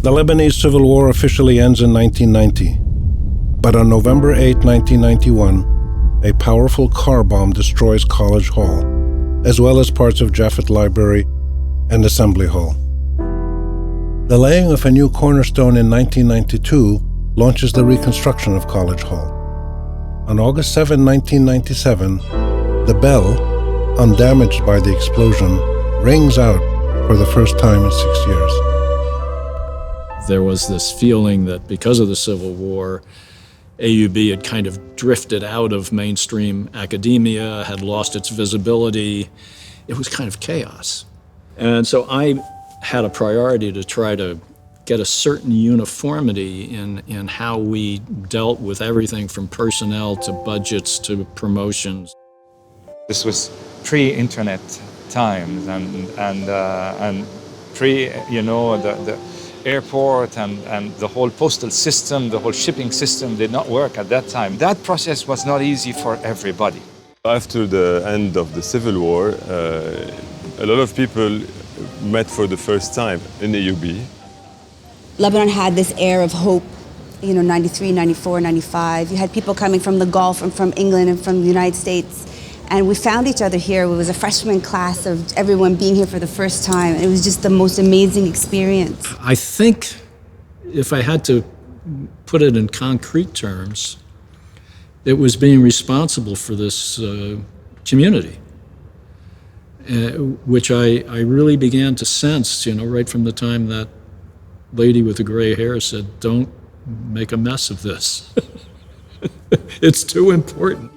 The Lebanese Civil War officially ends in 1990, but on November 8, 1991, a powerful car bomb destroys College Hall, as well as parts of Jafet Library and Assembly Hall. The laying of a new cornerstone in 1992 launches the reconstruction of College Hall. On August 7, 1997, the bell, undamaged by the explosion, rings out for the first time in 6 years. There was this feeling that because of the Civil War, AUB had kind of drifted out of mainstream academia, had lost its visibility. It was kind of chaos. And so I had a priority to try to get a certain uniformity in how we dealt with everything from personnel to budgets to promotions. This was pre-internet times and pre, the airport and the whole postal system, the whole shipping system did not work at that time. That process was not easy for everybody. After the end of the Civil War, a lot of people met for the first time in AUB. Lebanon had this air of hope, 93, 94, 95. You had people coming from the Gulf and from England and from the United States. And we found each other here. It was a freshman class of everyone being here for the first time. It was just the most amazing experience. I think if I had to put it in concrete terms, it was being responsible for this community, which I really began to sense, right from the time that lady with the gray hair said, "Don't make a mess of this." It's too important.